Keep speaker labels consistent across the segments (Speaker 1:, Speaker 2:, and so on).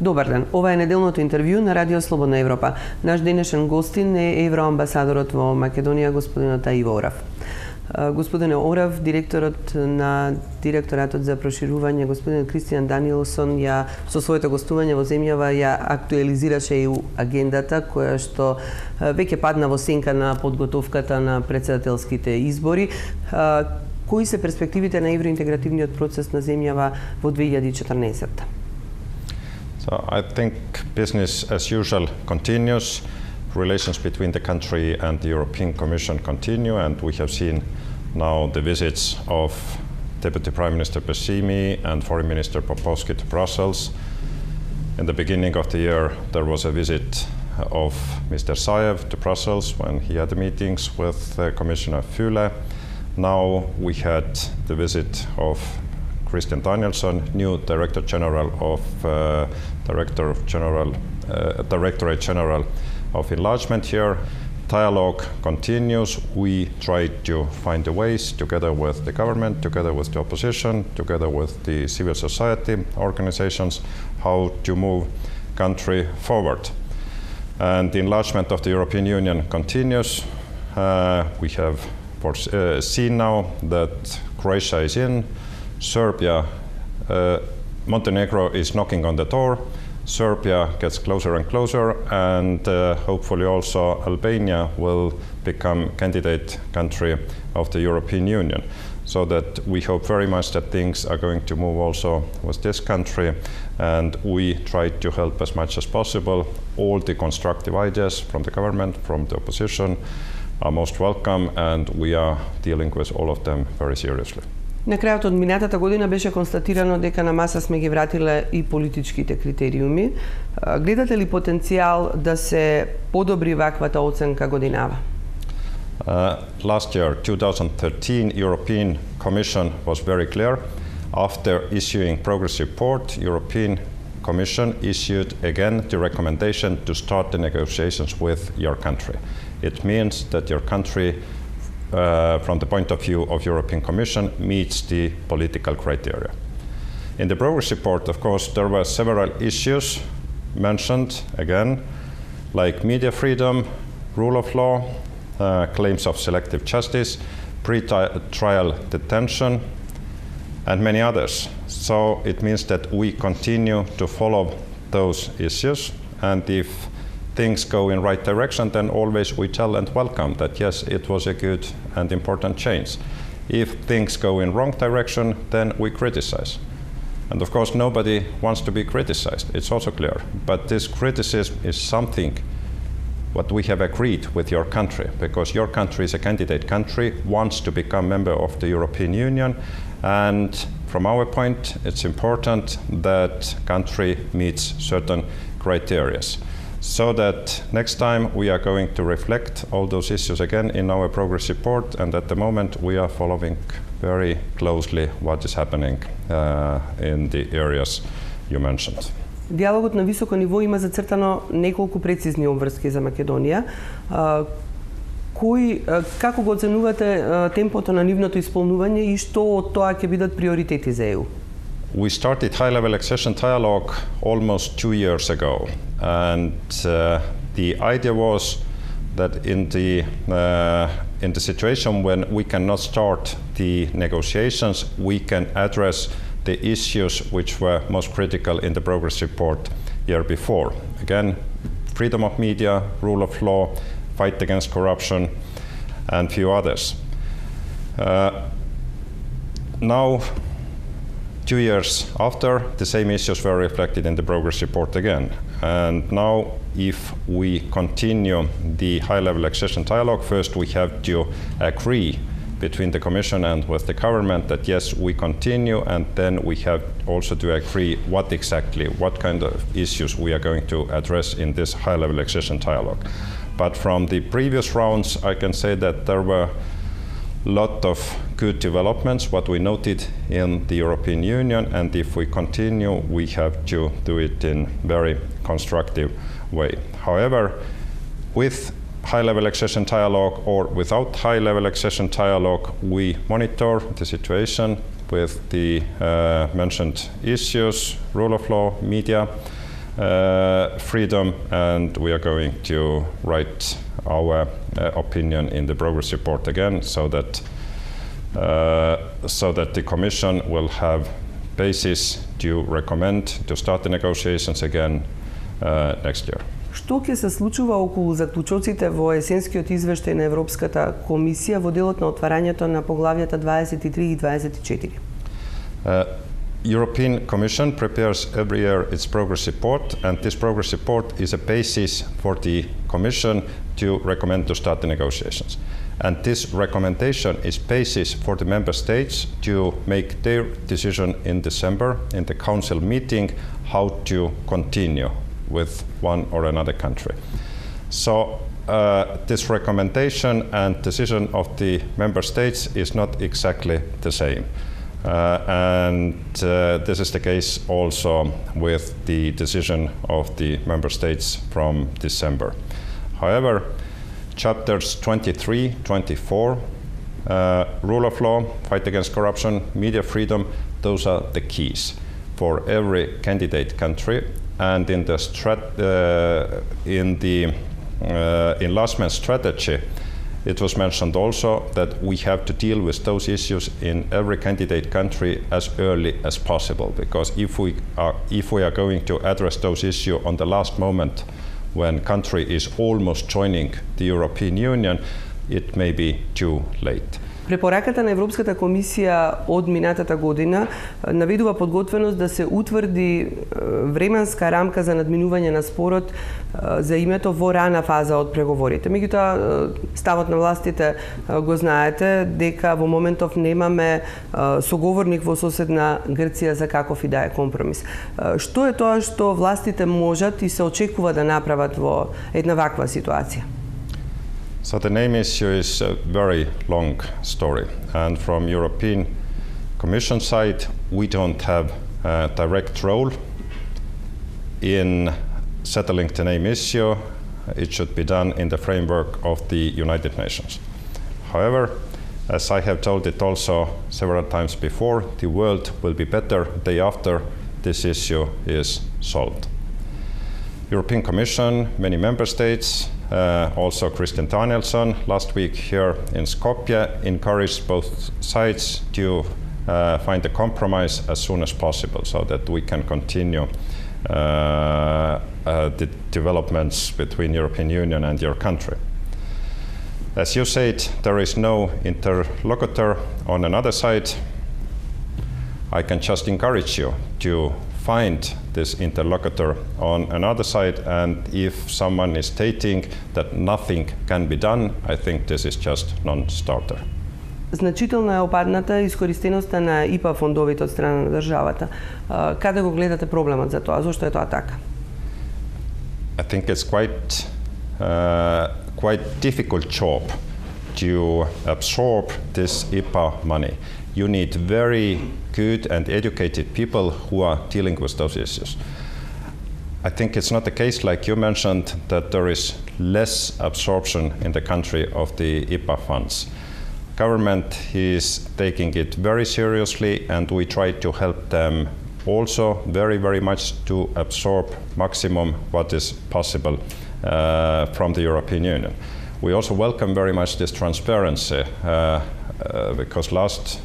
Speaker 1: Добар ден, ова е неделното интервју на Радио Слободна Европа. Наш денешен гостин е амбасадорот во Македонија, господинот Аиво Орав. Господине Орав, директорот на Директоратот за проширување, господин Кристијан Даниелсон, со своето гостување во земјава ја актуализираше и агендата која што веќе падна во сенка на подготовката на претседателските избори. Кои се перспективите на евроинтегративниот процес на земјава во 2014?
Speaker 2: So I think business as usual continues. Relations between the country and the European Commission continue, and we have seen now the visits of Deputy Prime Minister Beşimi and Foreign Minister Popovski to Brussels. In the beginning of the year, there was a visit of Mr. Zaev to Brussels when he had meetings with Commissioner Füle. Now we had the visit of Christian Danielsson, new Director General of Directorate General of Enlargement here. Dialogue continues. We try to find the ways, together with the government, together with the opposition, together with the civil society organizations, how to move country forward. And the enlargement of the European Union continues. We have seen now that Croatia is in, Serbia, Montenegro is knocking on the door. Serbia gets closer and closer, and hopefully also Albania will become candidate country of the European Union. So that we hope very much that things are going to move also with this country, and we try to help as much as possible. All the constructive ideas from the government, from the opposition are most welcome, and we are dealing with all of them very seriously.
Speaker 1: На крајот од минатата година беше констатирано дека на маса сме ги вратиле и политичките критериуми. Гледате ли потенцијал да се подобри ваквата оценка годинава?
Speaker 2: Last year, 2013, European Commission was very clear. After issuing progress report, European Commission issued again the recommendation to start the negotiations with your country. It means that your country from the point of view of European Commission meets the political criteria. In the progress report, of course, there were several issues mentioned again, like media freedom, rule of law, claims of selective justice, pre-trial detention, and many others. So it means that we continue to follow those issues, and if things go in right direction, then always we tell and welcome that yes, it was a good and important change. If things go in wrong direction, then we criticize. And of course, nobody wants to be criticized. It's also clear. But this criticism is something what we have agreed with your country, because your country is a candidate country, wants to become member of the European Union, and from our point, it's important that country meets certain criteria. So that next time we are going to reflect all those issues again in our progress report, and at the moment we are following very closely what is happening in the areas you mentioned.
Speaker 1: Диалогот на високо ниво има зацртано неколку прецизни обврски за Македонија. Како го оценувате темпото на нивното исполнување и што од тоа ќе бидат приоритети за ЕУ?
Speaker 2: We started high-level accession dialogue almost 2 years ago, and the idea was that in the situation when we cannot start the negotiations, we can address the issues which were most critical in the progress report year before. Again, freedom of media, rule of law, fight against corruption, and few others. Now, 2 years after, the same issues were reflected in the progress report again. And now, if we continue the high-level accession dialogue, first we have to agree between the Commission and with the government that yes, we continue, and then we have also to agree what kind of issues we are going to address in this high-level accession dialogue. But from the previous rounds, I can say that there were lot of good developments, what we noted in the European Union, and if we continue, we have to do it in very constructive way. However, with high-level accession dialogue or without high-level accession dialogue, we monitor the situation with the mentioned issues, rule of law, media, freedom, and we are going to write our opinion in the progress report again, so that the Commission will have basis to recommend to start the negotiations again next year.
Speaker 1: Што ќе се случува околу заклучоците во есенскиот извештај на Европската комисија во делот на отварањето на поглавјата 23 и 24?
Speaker 2: European Commission prepares every year its progress report, and this progress report is a basis for the Commission to recommend to start the negotiations. And this recommendation is basis for the member states to make their decision in December in the Council meeting how to continue with one or another country. So this recommendation and decision of the member states is not exactly the same. This is the case also with the decision of the member states from December. However, chapters 23, 24, rule of law, fight against corruption, media freedom, those are the keys for every candidate country. And in last month's strategy, it was mentioned also that we have to deal with those issues in every candidate country as early as possible, because if we are going to address those issues on the last moment, when country is almost joining the European Union, it may be too late.
Speaker 1: Препораката на Европската комисија од минатата година наведува подготвеност да се утврди временска рамка за надминување на спорот за името во рана фаза од преговорите. Меѓутоа, ставот на властите го знаете дека во моментов немаме соговорник во соседна Грција за каков и да е компромис. Што е тоа што властите можат и се очекува да направат во една ваква ситуација?
Speaker 2: So the name issue is a very long story, and from European Commission side, we don't have a direct role in settling the name issue. It should be done in the framework of the United Nations. However, as I have told it also several times before, the world will be better the day after this issue is solved. European Commission, many member states, also Christian Danielsson last week here in Skopje encouraged both sides to find a compromise as soon as possible so that we can continue the developments between European Union and your country. As you said, there is no interlocutor on another side. I can just encourage you to find this interlocutor on another side, and if someone is stating that nothing can be done, I think this is just non-starter.
Speaker 1: Значително е опадната искористеноста на ИПА фондовите од страна на државата. Каде го гледате проблемот за тоа? Зошто е тоа така?
Speaker 2: I think it's quite difficult job to absorb this IPA money. You need very good and educated people who are dealing with those issues. I think it's not the case, like you mentioned, that there is less absorption in the country of the IPA funds. Government is taking it very seriously, and we try to help them also very, very much to absorb maximum what is possible from the European Union. We also welcome very much this transparency because last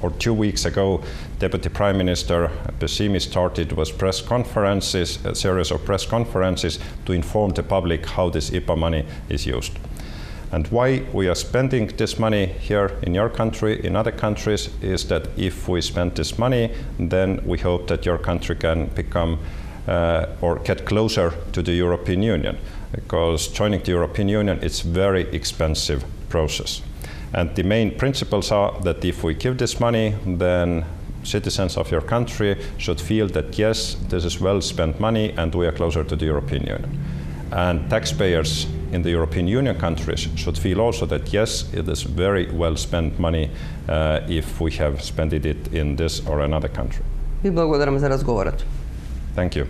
Speaker 2: or 2 weeks ago, Deputy Prime Minister Pesimi started with press conferences, a series of press conferences to inform the public how this IPA money is used. And why we are spending this money here in your country, in other countries, is that if we spend this money, then we hope that your country can become or get closer to the European Union. Because joining the European Union, it's a very expensive process. And the main principles are that if we give this money, then citizens of your country should feel that yes, this is well spent money and we are closer to the European Union. And taxpayers in the European Union countries should feel also that yes, it is very well spent money if we have spent it in this or another country.
Speaker 1: Ви благодарам за разговорот.
Speaker 2: Thank you.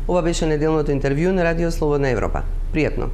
Speaker 1: Ова беше неделното интервју на Радио Слободна Европа. Пријатно.